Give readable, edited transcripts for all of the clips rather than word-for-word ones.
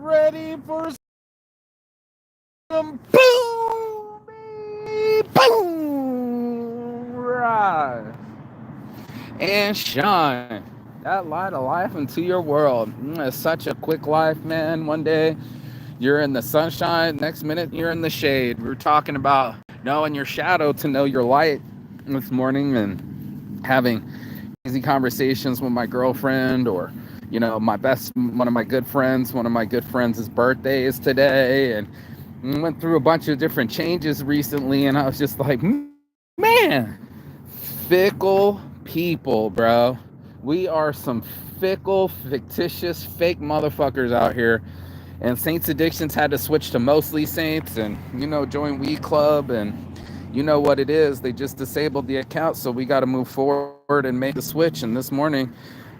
ready for some boom, boom, rise and shine. That light of life into your world. It's such a quick life, man. One day you're in the sunshine, next minute you're in the shade. We were talking about knowing your shadow to know your light this morning, and having easy conversations with my girlfriend, or one of my good friends' birthday is today, and we went through a bunch of different changes recently, and I was just like, man, fickle people, bro. We are some fickle, fictitious, fake motherfuckers out here. And Saints Addictions had to switch to mostly Saints, and join Weed Club, and you know what it is. They just disabled the account, so we got to move forward and make the switch. And this morning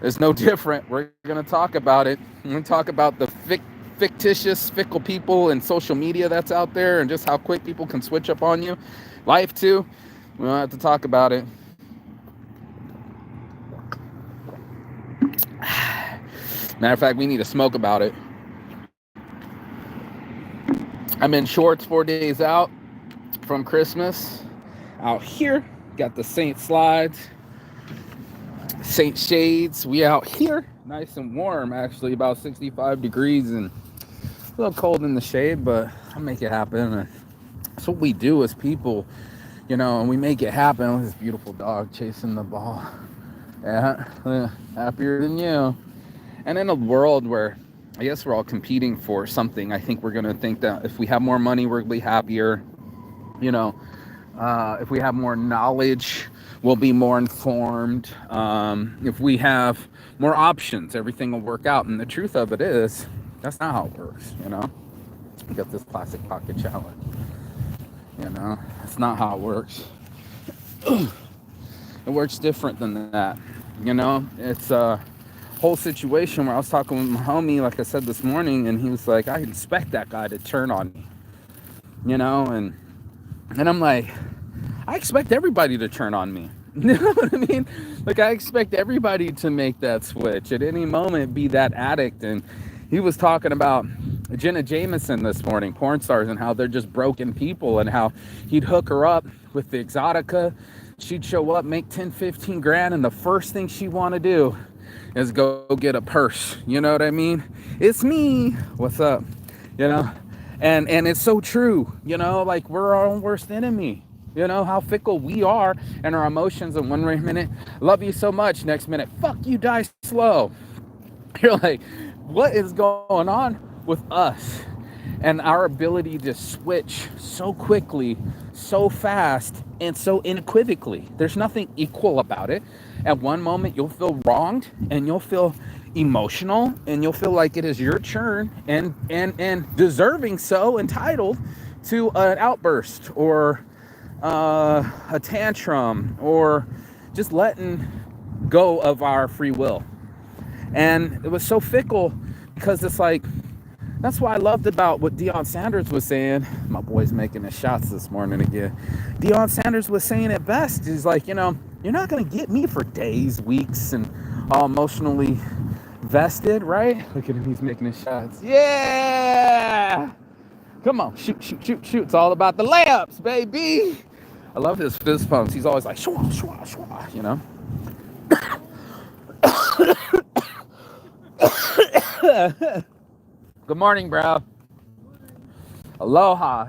is no different. We're going to talk about it. We're going to talk about the fictitious, fickle people and social media that's out there, and just how quick people can switch up on you. Life too. We don't have to talk about it. Matter of fact, we need to smoke about it. I'm in shorts 4 days out from Christmas. Out here, got the Saint slides, Saint shades. We out here, nice and warm, actually, about 65 degrees, and a little cold in the shade, but I'll make it happen. And that's what we do as people, and we make it happen. With this beautiful dog chasing the ball. Yeah, happier than you. And in a world where I guess we're all competing for something, I think we're going to think that if we have more money, we'll be happier. If we have more knowledge, we'll be more informed. If we have more options, everything will work out. And the truth of it is, that's not how it works, We got this plastic pocket challenge. That's not how it works. It works different than that. It's a whole situation where I was talking with my homie, like I said this morning, and he was like, I expect that guy to turn on me, and I'm like, I expect everybody to turn on me. You know what I mean? Like, I expect everybody to make that switch at any moment, be that addict. And he was talking about Jenna Jameson this morning, porn stars, and how they're just broken people, and how he'd hook her up with the Exotica. She'd show up, make 10, 15 grand, and the first thing she want to do is go get a purse. You know what I mean? It's me. What's up? And it's so true. Like, we're our own worst enemy. How fickle we are and our emotions. And one minute, love you so much. Next minute, fuck you, die slow. You're like, what is going on with us and our ability to switch so quickly, so fast, and so unequivocally? There's nothing equal about it. At one moment, you'll feel wronged, and you'll feel emotional, and you'll feel like it is your turn, and deserving so, entitled to an outburst, or a tantrum, or just letting go of our free will. And it was so fickle, because it's like, that's what I loved about what Deion Sanders was saying. My boy's making his shots this morning again. Deion Sanders was saying it best. He's like, you're not going to get me for days, weeks, and all emotionally vested, right? Look at him, he's making his shots. Yeah! Come on, shoot, shoot, shoot, shoot. It's all about the layups, baby. I love his fist pumps. He's always like, shwa, shwa, shwa, Good morning, bro. Aloha.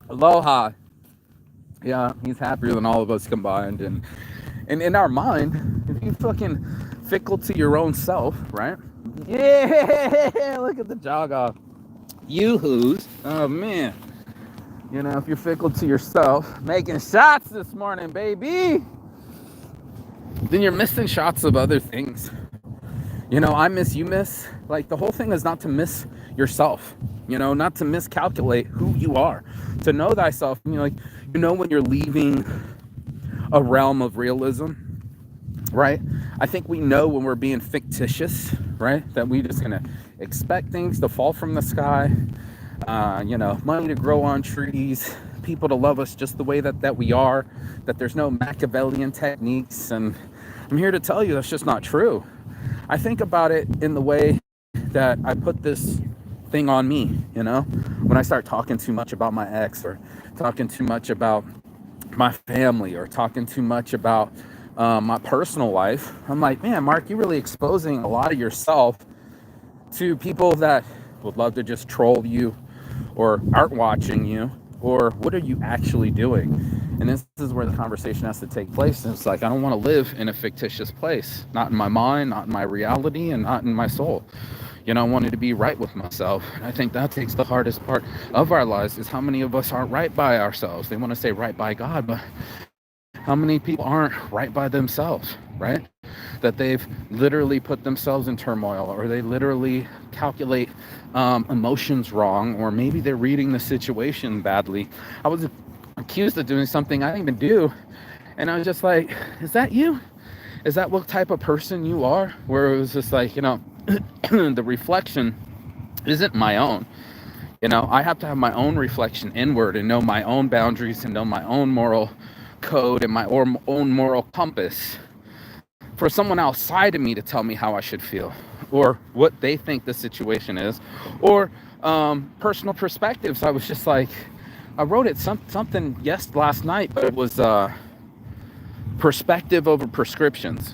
Aloha. Yeah, he's happier than all of us combined. And in our mind, if you fucking fickle to your own self, right? Yeah, look at the jog off. Yoo-hoos. Oh, man. If you're fickle to yourself, making shots this morning, baby, then you're missing shots of other things. I miss, you miss. Like, the whole thing is not to miss yourself, not to miscalculate who you are, to know thyself. When you're leaving a realm of realism, right? I think we know when we're being fictitious, right? That we just gonna expect things to fall from the sky, money to grow on trees, people to love us just the way that we are, that there's no Machiavellian techniques. And I'm here to tell you that's just not true. I think about it in the way that I put this thing on me, you know? When I start talking too much about my ex, or talking too much about my family, or talking too much about my personal life, I'm like, man, Mark, you're really exposing a lot of yourself to people that would love to just troll you, or aren't watching you, or what are you actually doing? And this is where the conversation has to take place. And it's like, I don't want to live in a fictitious place, not in my mind, not in my reality, and not in my soul. You know, I wanted to be right with myself. And I think that takes the hardest part of our lives, is how many of us aren't right by ourselves. They want to say right by God, but how many people aren't right by themselves, right? That they've literally put themselves in turmoil, or they literally calculate emotions wrong, or maybe they're reading the situation badly. I was accused of doing something I didn't even do, and I was just like, is that you? Is that what type of person you are? Where it was just like, you know, the reflection isn't my own. You know, I have to have my own reflection inward, and know my own boundaries, and know my own moral code, and my own moral compass, for someone outside of me to tell me how I should feel, or what they think the situation is, or personal perspectives. I was just like, I wrote it something last night, but it was perspective over prescriptions.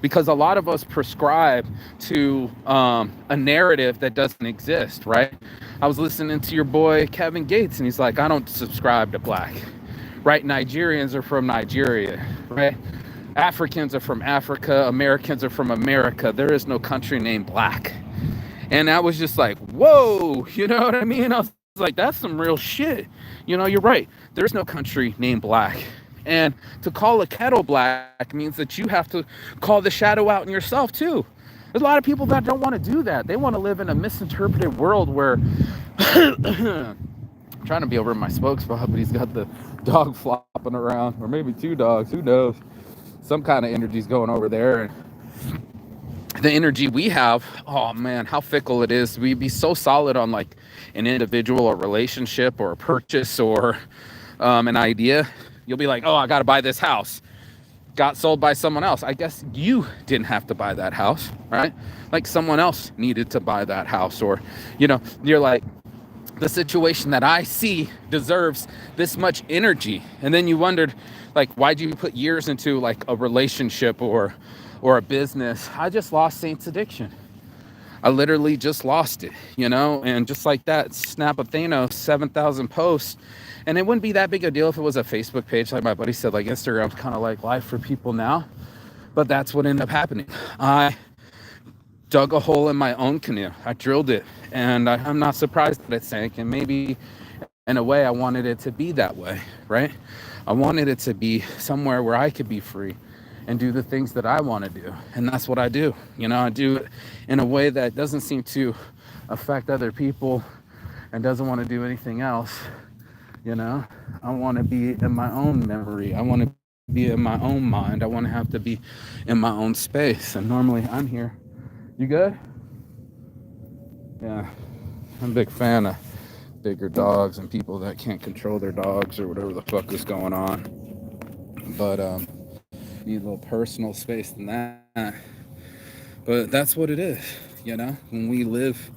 Because a lot of us prescribe to a narrative that doesn't exist, right? I was listening to your boy Kevin Gates, and he's like, I don't subscribe to black, right? Nigerians are from Nigeria, right? Africans are from Africa. Americans are from America. There is no country named black. And I was just like, whoa, you know what I mean? I was like, that's some real shit. You know, you're right. There's no country named black. And to call a kettle black means that you have to call the shadow out in yourself too. There's a lot of people that don't want to do that. They want to live in a misinterpreted world where I'm trying to be over in my spokesspot, but he's got the dog flopping around, or maybe two dogs, who knows? Some kind of energy's going over there. And the energy we have, oh man, how fickle it is. We'd be so solid on like an individual or relationship or a purchase or an idea. You'll be like, oh, I got to buy this house. Got sold by someone else. I guess you didn't have to buy that house, right? Like someone else needed to buy that house. Or, you know, you're like, the situation that I see deserves this much energy. And then you wondered, like, why'd you put years into like a relationship or a business? I just lost Saint's addiction. I literally just lost it, you know? And just like that, snap of Thanos, 7,000 posts. And it wouldn't be that big a deal if it was a Facebook page. Like my buddy said, like Instagram's kind of like life for people now. But that's what ended up happening. I dug a hole in my own canoe. I drilled it. And I'm not surprised that it sank. And maybe in a way, I wanted it to be that way, right? I wanted it to be somewhere where I could be free and do the things that I want to do. And that's what I do. You know, I do it in a way that doesn't seem to affect other people and doesn't want to do anything else. You know, I want to be in my own memory. I want to be in my own mind. I want to have to be in my own space. And normally I'm here. You good? Yeah. I'm a big fan of bigger dogs and people that can't control their dogs or whatever the fuck is going on. But need a little personal space than that. But that's what it is, you know, when we live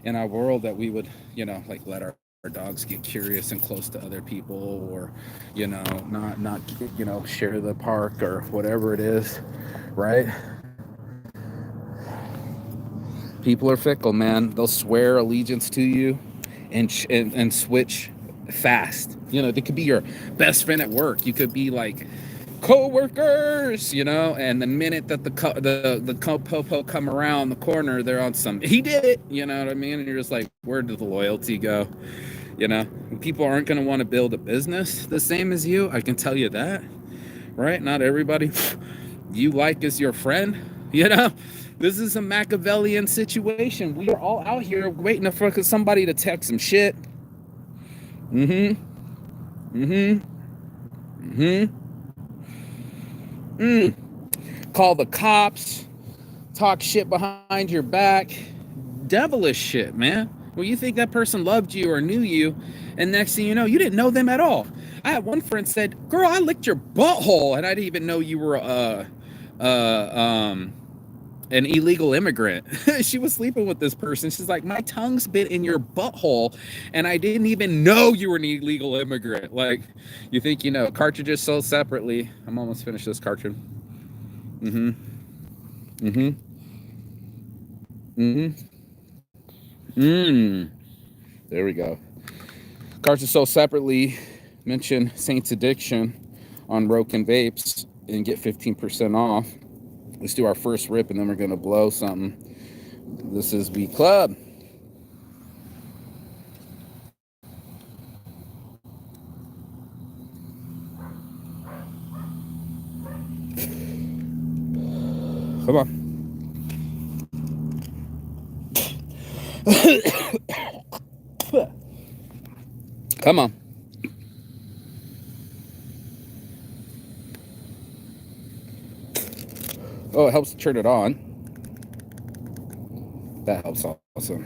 in our world, that we would, you know, like let our dogs get curious and close to other people, or, you know, not you know, share the park or whatever it is, right? People are fickle, man. They'll swear allegiance to you and switch fast. You know, they could be your best friend at work. You could be like co-workers, you know, and the minute that the co-popo come around the corner, they're on some, he did it, you know what I mean? And you're just like, where did the loyalty go? You know, people aren't going to want to build a business the same as you. I can tell you that, right? Not everybody you like is your friend, you know? This is a Machiavellian situation. We are all out here waiting for somebody to text some shit. Call the cops, talk shit behind your back. Devilish shit, man. Well, you think that person loved you or knew you, and next thing you know, you didn't know them at all. I had one friend said, girl, I licked your butthole, and I didn't even know you were an illegal immigrant. She was sleeping with this person. She's like, my tongue's been in your butthole, and I didn't even know you were an illegal immigrant. Like, you think you know. Cartridges sold separately. I'm almost finished this cartridge. Mm-hmm. Mm-hmm. Mm-hmm. There we go. Cartridges sold separately. Mention Saints Addiction on Roken Vapes and get 15% off. Let's do our first rip, and then we're gonna blow something. This is B Club. Come on. Come on. Oh, it helps to turn it on. That helps also.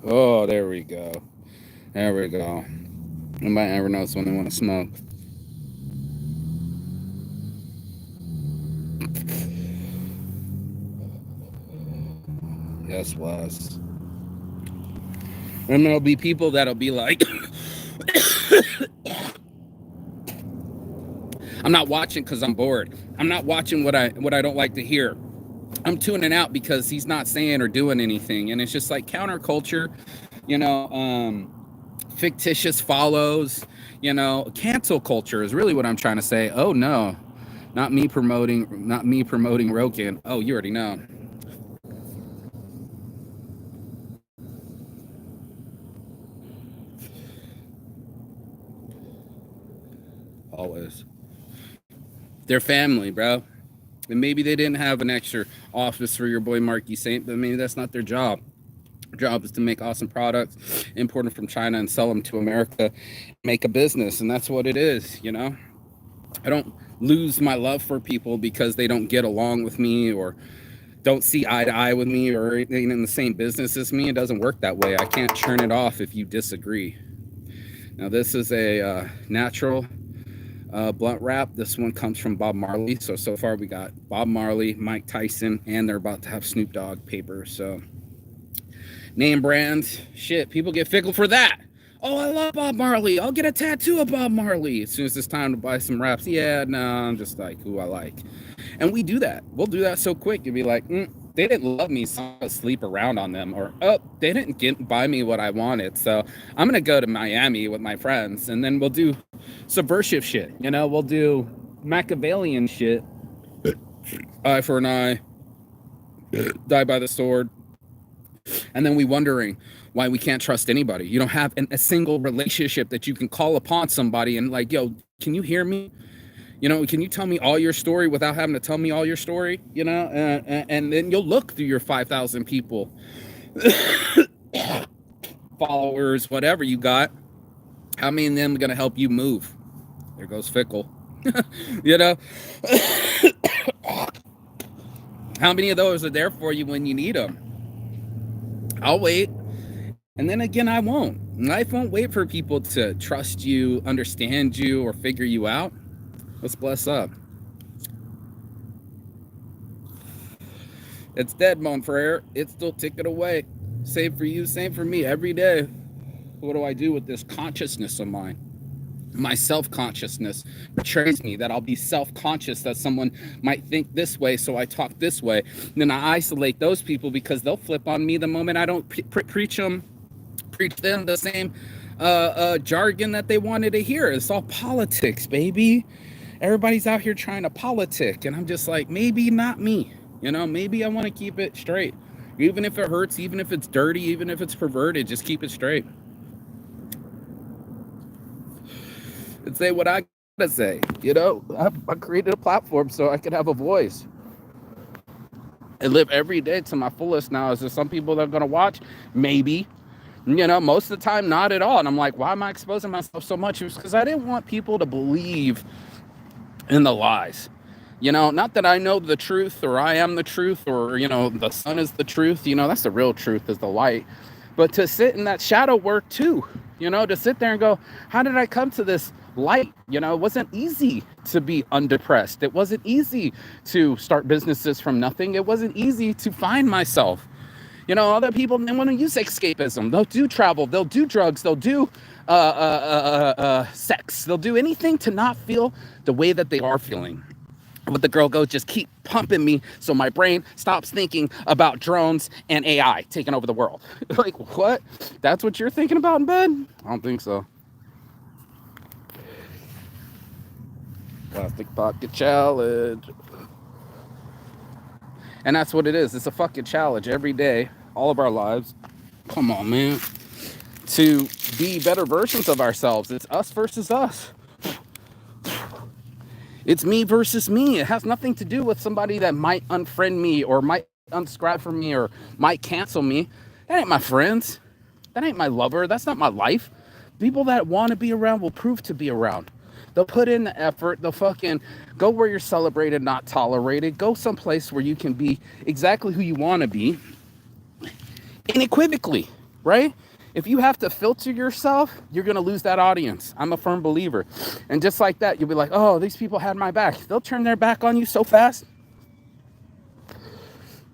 Oh, there we go. There we go. Nobody ever knows when they want to smoke. Yes, was. And there'll be people that'll be like, I'm not watching because I'm bored. I'm not watching what I don't like to hear. I'm tuning out because he's not saying or doing anything. And it's just like counterculture, you know, fictitious follows, you know, cancel culture is really what I'm trying to say. Oh no, not me promoting Roken. Oh, you already know. Always. They're family, bro. And maybe they didn't have an extra office for your boy Marky Saint, but maybe that's not their job. Their job is to make awesome products, import them from China and sell them to America, make a business, and that's what it is, you know? I don't lose my love for people because they don't get along with me or don't see eye to eye with me or ain't in the same business as me. It doesn't work that way. I can't turn it off if you disagree. Now, this is a natural blunt wrap. This one comes from Bob Marley. So far we got Bob Marley, Mike Tyson, and they're about to have Snoop Dogg paper. So name brands, shit, people get fickle for that. Oh, I love Bob Marley. I'll get a tattoo of Bob Marley as soon as it's time to buy some wraps. Yeah, no, I'm just like who I like. And we do that. We'll do that so quick. You'll be like, they didn't love me, so I'm gonna sleep around on them. Or, oh, they didn't buy me what I wanted, so I'm gonna go to Miami with my friends, and then we'll do subversive shit. You know, we'll do Machiavellian shit. Eye for an eye, die by the sword. And then we wondering why we can't trust anybody. You don't have a single relationship that you can call upon somebody and like, yo, can you hear me? You know, can you tell me all your story without having to tell me all your story? You know, and then you'll look through your 5,000 people, followers, whatever you got. How many of them are going to help you move? There goes Fickle. You know, how many of those are there for you when you need them? I'll wait. And then again, I won't. Life won't wait for people to trust you, understand you, or figure you out. Let's bless up. It's dead, mon frere. It's still ticking away. Same for you, same for me every day. What do I do with this consciousness of mine? My self-consciousness betrays me that I'll be self-conscious that someone might think this way, so I talk this way. And then I isolate those people because they'll flip on me the moment I don't preach them the same jargon that they wanted to hear. It's all politics, baby. Everybody's out here trying to politic, and I'm just like, maybe not me. You know, maybe I want to keep it straight. Even if it hurts, even if it's dirty, even if it's perverted, just keep it straight. And say what I gotta say. You know, I created a platform so I could have a voice. I live every day to my fullest now. Is there some people that are gonna watch? Maybe. You know, most of the time, not at all. And I'm like, why am I exposing myself so much? It was because I didn't want people to believe in the lies. You know, not that I know the truth or I am the truth or, the sun is the truth. That's the real truth, is the light. But to sit in that shadow work too, to sit there and go, how did I come to this light? It wasn't easy to be undepressed. It wasn't easy to start businesses from nothing. It wasn't easy to find myself. Other people, they want to use escapism. They'll do travel. They'll do drugs. They'll do sex. They'll do anything to not feel the way that they are feeling. But the girl goes, just keep pumping me so my brain stops thinking about drones and AI taking over the world. Like, what? That's what you're thinking about in bed? I don't think so. Plastic pocket challenge. And that's what it is. It's a fucking challenge every day, all of our lives. Come on, man. To be better versions of ourselves. It's us versus us. It's me versus me. It has nothing to do with somebody that might unfriend me or might unsubscribe from me or might cancel me. That ain't my friends. That ain't my lover. That's not my life. People that want to be around will prove to be around. They'll put in the effort. They'll fucking go where you're celebrated, not tolerated. Go someplace where you can be exactly who you want to be unequivocally, right? If you have to filter yourself, you're going to lose that audience. I'm a firm believer. And just like that, you'll be like, oh, these people had my back. They'll turn their back on you so fast.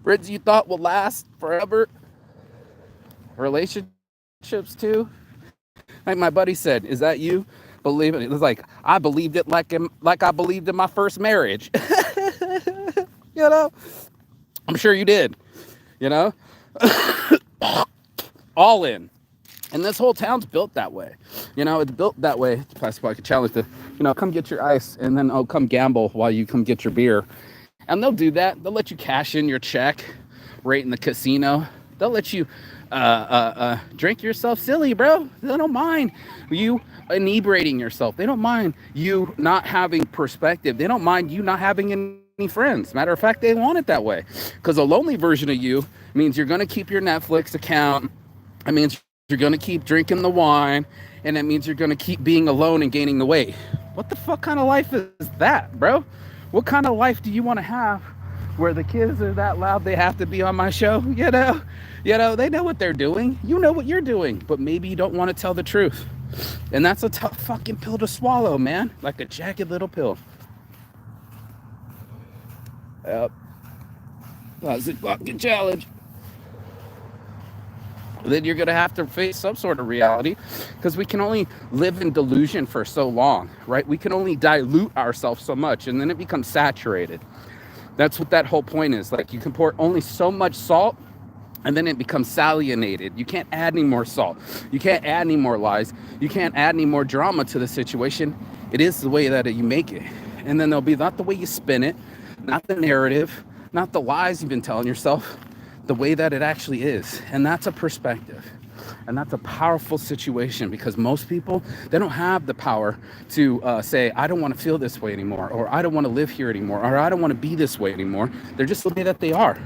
Friends you thought will last forever. Relationships too. Like my buddy said, is that you? Believe it. It was like, I believed it like I believed in my first marriage. I'm sure you did. All in. And this whole town's built that way. It's built that way. Plastic Pocket Challenge to, come get your ice and then come gamble while you come get your beer. And they'll do that. They'll let you cash in your check right in the casino. They'll let you drink yourself silly, bro. They don't mind you inebriating yourself. They don't mind you not having perspective. They don't mind you not having any friends. Matter of fact, they want it that way. Because a lonely version of you means you're going to keep your Netflix account. It means you're going to keep drinking the wine. And it means you're going to keep being alone and gaining the weight. What the fuck kind of life is that, bro? What kind of life do you want to have where the kids are that loud they have to be on my show? They know what they're doing. You know what you're doing. But maybe you don't want to tell the truth. And that's a tough fucking pill to swallow, man. Like a jagged little pill. Yep. Plastic fucking challenge. Then you're going to have to face some sort of reality, because we can only live in delusion for so long, right? We can only dilute ourselves so much, and then it becomes saturated. That's what that whole point is. Like, you can pour only so much salt, and then it becomes salinated. You can't add any more salt. You can't add any more lies. You can't add any more drama to the situation. It is the way that you make it. And then there'll be not the way you spin it, not the narrative, not the lies you've been telling yourself, the way that it actually is. And that's a perspective. And that's a powerful situation, because most people, they don't have the power to say, I don't want to feel this way anymore, or I don't want to live here anymore, or I don't want to be this way anymore. They're just the way that they are.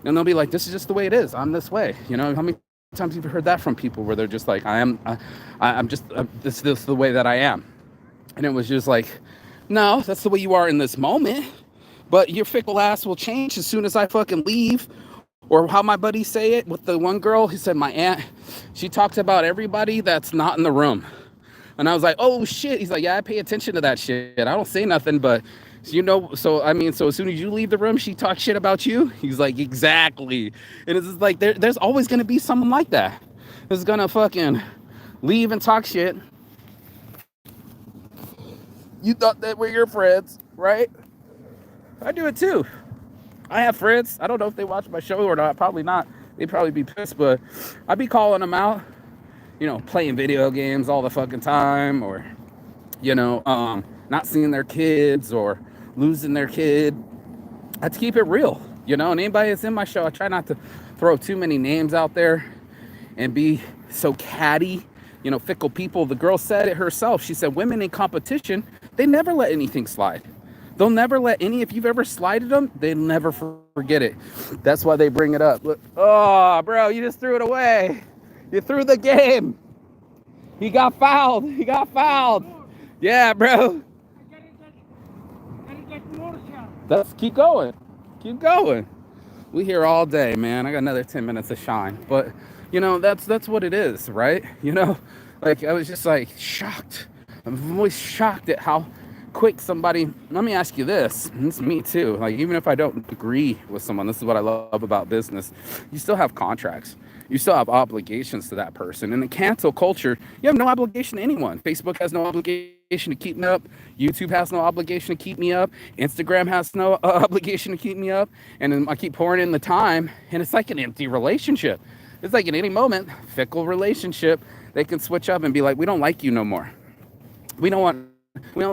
And they'll be like, this is just the way it is. I'm this way. How many times have you heard that from people where they're just like, this is the way that I am. And it was just like, no, that's the way you are in this moment. But your fickle ass will change as soon as I fucking leave. Or how my buddy say it with the one girl, he said, my aunt, she talks about everybody that's not in the room. And I was like, oh shit. He's like, yeah, I pay attention to that shit. I don't say nothing, but so as soon as you leave the room, she talks shit about you. He's like, exactly. And it's just like, there's always going to be someone like that. That's going to fucking leave and talk shit. You thought that we're your friends, right? I do it too. I have friends. I don't know if they watch my show or not. Probably not. They'd probably be pissed, but I'd be calling them out, playing video games all the fucking time, or, not seeing their kids or losing their kid. I'd keep it real, and anybody that's in my show, I try not to throw too many names out there and be so catty. Fickle people. The girl said it herself. She said, women in competition, they never let anything slide. They'll never let if you've ever slided them, they'll never forget it. That's why they bring it up. Look, oh, bro, you just threw it away. You threw the game. He got fouled. Yeah, bro. I gotta get more shot. That's keep going. Keep going. We here all day, man. I got another 10 minutes of shine. But that's what it is, right? Like I was just like shocked. I'm always shocked at how quick somebody. Let me ask you this, and it's me too. Like even if I don't agree with someone, this is what I love about business. You still have contracts. You still have obligations to that person. In the cancel culture, you have no obligation to anyone. Facebook has no obligation to keep me up. YouTube has no obligation to keep me up. Instagram has no obligation to keep me up. And then I keep pouring in the time, and it's like an empty relationship. It's like at any moment, fickle relationship, they can switch up and be like, we don't like you no more. We don't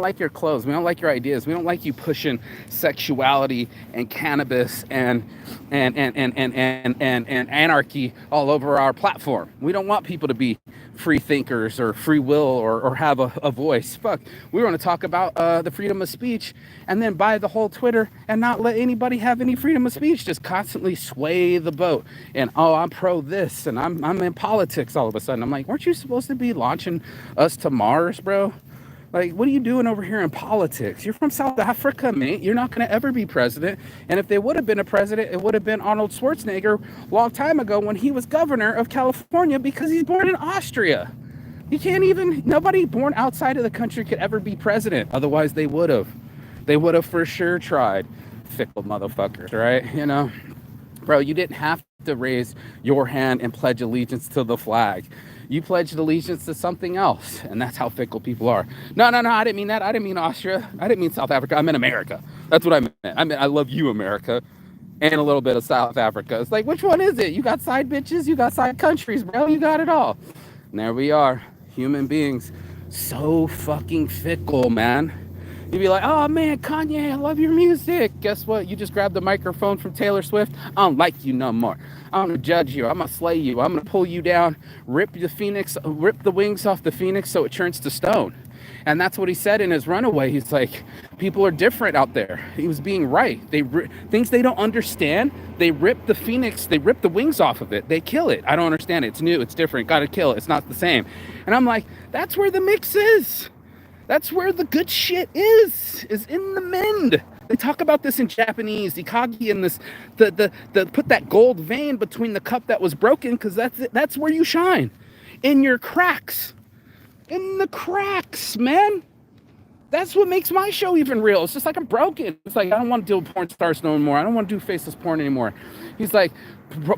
like your clothes. We don't like your ideas. We don't like you pushing sexuality and cannabis and anarchy all over our platform. We don't want people to be free thinkers or free will or have a voice. Fuck. We want to talk about the freedom of speech and then buy the whole Twitter and not let anybody have any freedom of speech. Just constantly sway the boat. And I'm pro this and I'm in politics all of a sudden. I'm like, weren't you supposed to be launching us to Mars, bro? Like, what are you doing over here in politics? You're from South Africa, mate. You're not going to ever be president. And if they would have been a president, it would have been Arnold Schwarzenegger a long time ago when he was governor of California because he's born in Austria. You can't even, nobody born outside of the country could ever be president. Otherwise, they would have. They would have for sure tried. Fickle motherfuckers, right? Bro, you didn't have to raise your hand and pledge allegiance to the flag. You pledged allegiance to something else, and that's how fickle people are. No, I didn't mean that. I didn't mean Austria. I didn't mean South Africa. I meant America. That's what I meant. I love you, America, and a little bit of South Africa. It's like, which one is it? You got side bitches, you got side countries, bro. You got it all. And there we are, human beings, so fucking fickle, man. You'd be like, oh man, Kanye, I love your music. Guess what? You just grabbed the microphone from Taylor Swift. I don't like you no more. I'm gonna judge you. I'm gonna slay you. I'm gonna pull you down, rip the wings off the phoenix so it turns to stone. And that's what he said in his Runaway. He's like, people are different out there. He was being right. Things they don't understand, they rip the phoenix, they rip the wings off of it. They kill it. I don't understand it. It's new. It's different. Gotta kill it. It's not the same. And I'm like, that's where the mix is. That's where the good shit is in the mend. They talk about this in Japanese, ikagi, and this, the put that gold vein between the cup that was broken, because that's where you shine. In your cracks. In the cracks, man. That's what makes my show even real. It's just like I'm broken. It's like, I don't want to deal with porn stars no more. I don't want to do faceless porn anymore. He's like,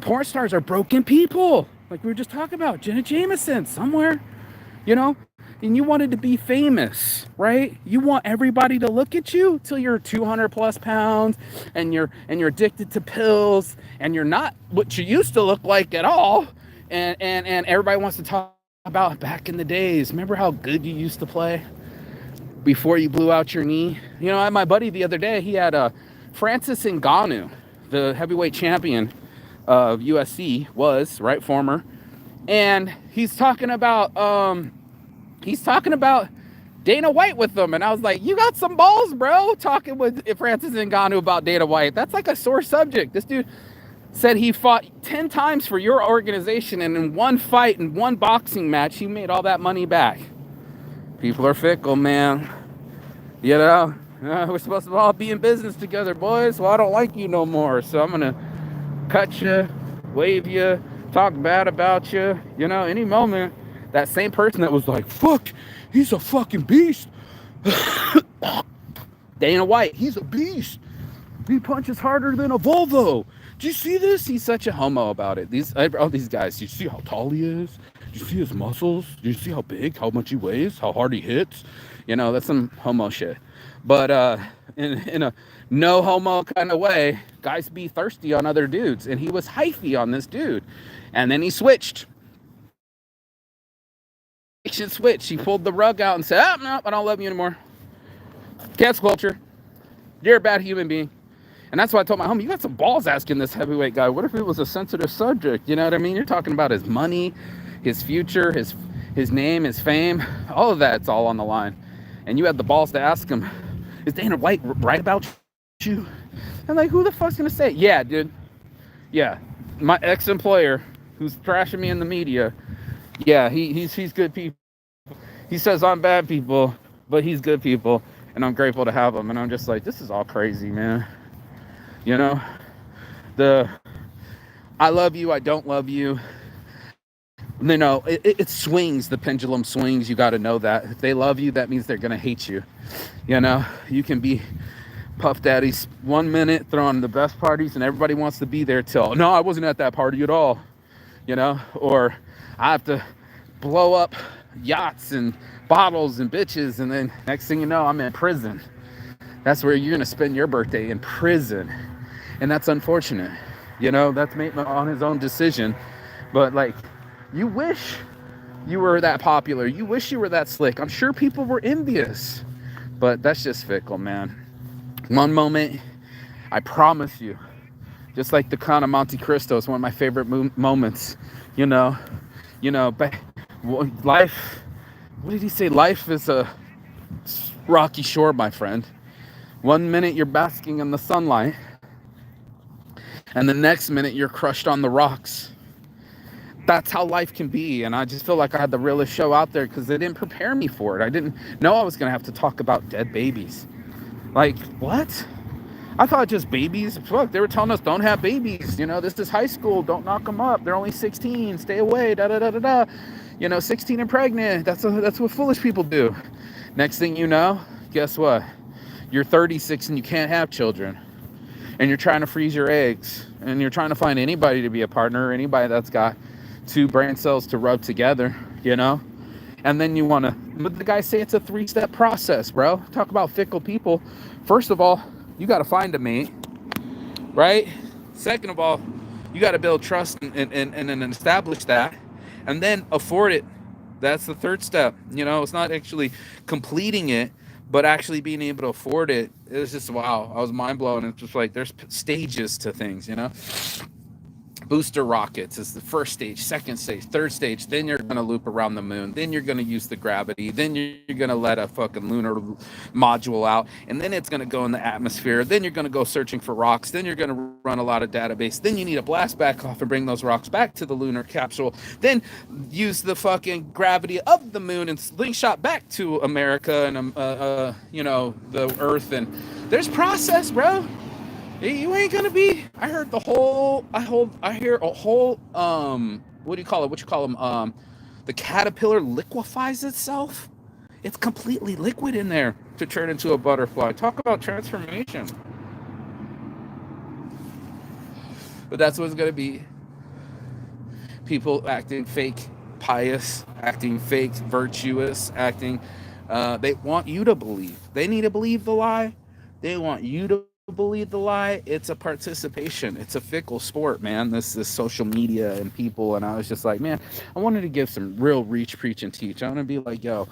porn stars are broken people. Like we were just talking about, Jenna Jameson, somewhere, And you wanted to be famous, right? You want everybody to look at you till you're 200 plus pounds and you're addicted to pills and you're not what you used to look like at all. And everybody wants to talk about back in the days. Remember how good you used to play before you blew out your knee? My buddy the other day, he had Francis Ngannou, the heavyweight champion of UFC, was, right, former. And he's talking about Dana White with them. And I was like, you got some balls, bro, talking with Francis Ngannou about Dana White. That's like a sore subject. This dude said he fought 10 times for your organization, and in one fight, in one boxing match, he made all that money back. People are fickle, man. We're supposed to all be in business together, boys. Well, I don't like you no more, so I'm going to cut you, wave you, talk bad about you. Any moment, that same person that was like, fuck, he's a fucking beast. Dana White, he's a beast. He punches harder than a Volvo. Do you see this? He's such a homo about it. All these guys, do you see how tall he is? Do you see his muscles? Do you see how big, how much he weighs, how hard he hits? That's some homo shit. But in a no homo kind of way, guys be thirsty on other dudes. And he was hyphy on this dude. And then he switched. He pulled the rug out and said, no, I don't love you anymore. Cancel culture. You're a bad human being. And that's why I told my homie, you got some balls asking this heavyweight guy, what if it was a sensitive subject? You know what I mean? You're talking about his money, his future, his name, his fame. All of that's all on the line. And you had the balls to ask him, is Dana White right about you? I'm like, who the fuck's going to say it? Yeah, dude. Yeah. My ex-employer who's trashing me in the media. Yeah, he's good people. He says I'm bad people, but he's good people. and I'm grateful to have them. And I'm just like, this is all crazy, man. You know, the I love you, I don't love you. It swings. The pendulum swings. You got to know that. If they love you, that means they're gonna hate you. You can be Puff Daddies 1 minute throwing the best parties, and everybody wants to be there till no, I wasn't at that party at all. Or I have to blow up yachts and bottles and bitches, and then next thing you know, I'm in prison. That's where you're gonna spend your birthday, in prison, and that's unfortunate. That's made on his own decision, but like, you wish you were that popular. You wish you were that slick. I'm sure people were envious, but that's just fickle, man. One moment, I promise you, just like the Count of Monte Cristo is one of my favorite moments. But life. What did he say? Life is a rocky shore, my friend. 1 minute you're basking in the sunlight, and the next minute you're crushed on the rocks. That's how life can be. And I just feel like I had the realest show out there because they didn't prepare me for it. I didn't know I was going to have to talk about dead babies. Like, what? I thought just babies. Fuck, they were telling us don't have babies. This is high school. Don't knock them up. They're only 16. Stay away. Da da da da da. 16 and pregnant. That's what foolish people do. Next thing you know, guess what? You're 36 and you can't have children. And you're trying to freeze your eggs. And you're trying to find anybody to be a partner, anybody that's got 2 brain cells to rub together, and then you want to, but the guys say it's a 3-step process, bro. Talk about fickle people. First of all, you got to find a mate, right? Second of all, you got to build trust and establish that, and then afford it. That's the 3rd step. It's not actually completing it, but actually being able to afford it. It was just, wow, I was mind blown. It's just like, there's stages to things, Booster rockets is the first stage, second stage, third stage. Then you're going to loop around the moon. Then you're going to use the gravity. Then you're going to let a fucking lunar module out. And then it's going to go in the atmosphere. Then you're going to go searching for rocks. Then you're going to run a lot of database. Then you need to blast back off and bring those rocks back to the lunar capsule. Then use the fucking gravity of the moon and slingshot back to America and, the Earth. And there's process, bro. You ain't gonna be. I hear a whole. What do you call it? What you call them? The caterpillar liquefies itself. It's completely liquid in there to turn into a butterfly. Talk about transformation. But that's what it's gonna be. People acting fake pious, acting fake virtuous, acting. They want you to believe. They need to believe the lie. They want you to believe the lie. It's a participation. It's a fickle sport, man. This social media and people. And I was just like, man, I wanted to give some real reach, preach, and teach. I want to be like, yo,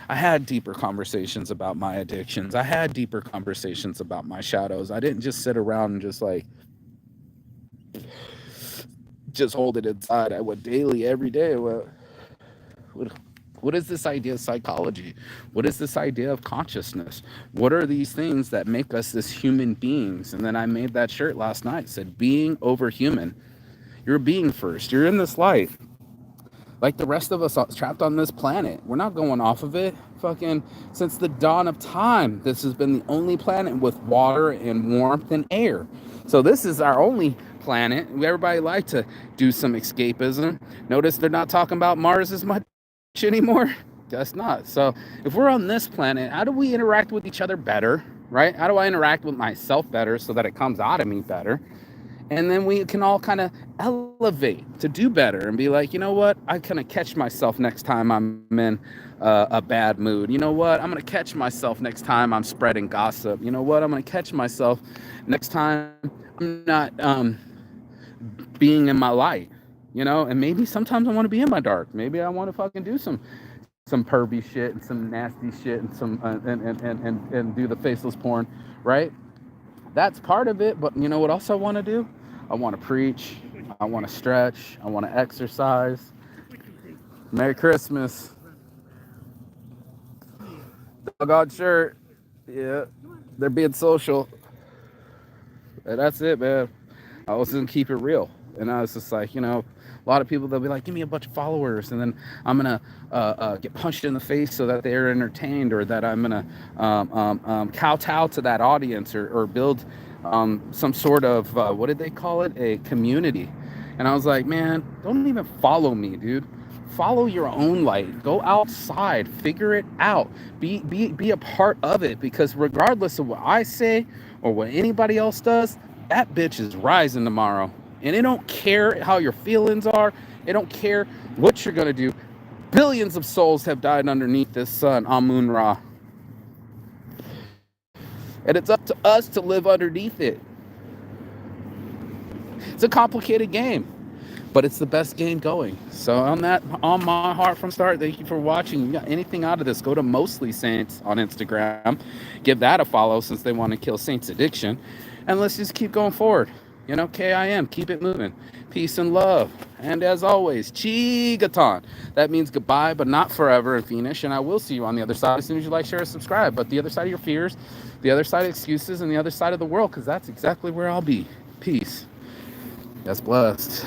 I had deeper conversations about my addictions. I had deeper conversations about my shadows. I didn't just sit around and just hold it inside. I went daily, every day. What is this idea of psychology? What is this idea of consciousness? What are these things that make us as human beings? And then I made that shirt last night. It said, being over human. You're a being first. You're in this light. Like the rest of us trapped on this planet. We're not going off of it. Fucking since the dawn of time, this has been the only planet with water and warmth and air. So this is our only planet. Everybody like to do some escapism. Notice they're not talking about Mars as much anymore. Guess not. So if we're on this planet, how do we interact with each other better, right? How do I interact with myself better so that it comes out of me better? And then we can all kind of elevate to do better and be like, you know what? I kind of catch myself next time I'm in a bad mood. You know what? I'm going to catch myself next time I'm spreading gossip. You know what? I'm going to catch myself next time I'm not being in my light. And maybe sometimes I want to be in my dark. Maybe I want to fucking do some pervy shit and some nasty shit and some and do the faceless porn, right? That's part of it. But you know what else I want to do? I want to preach. I want to stretch. I want to exercise. Merry Christmas. Doggone shirt. Yeah, they're being social. And that's it, man. I was gonna keep it real. And I was just like, A lot of people, they'll be like, give me a bunch of followers, and then I'm gonna get punched in the face so that they're entertained, or that I'm gonna kowtow to that audience, or build some sort of what did they call it, a community. And I was like, man, don't even follow me, dude. Follow your own light. Go outside, figure it out, be a part of it, because regardless of what I say or what anybody else does, that bitch is rising tomorrow. And it don't care how your feelings are. It don't care what you're gonna do. Billions of souls have died underneath this sun, Amun Ra. And it's up to us to live underneath it. It's a complicated game, but it's the best game going. So on my heart from start, thank you for watching. You got anything out of this, go to Mostly Saints on Instagram. Give that a follow, since they want to kill Saints addiction. And let's just keep going forward. You know, KIM, keep it moving. Peace and love. And as always, Chigatan. That means goodbye, but not forever in Finnish. And I will see you on the other side as soon as you like, share, and subscribe. But the other side of your fears, the other side of excuses, and the other side of the world, because that's exactly where I'll be. Peace. That's blessed.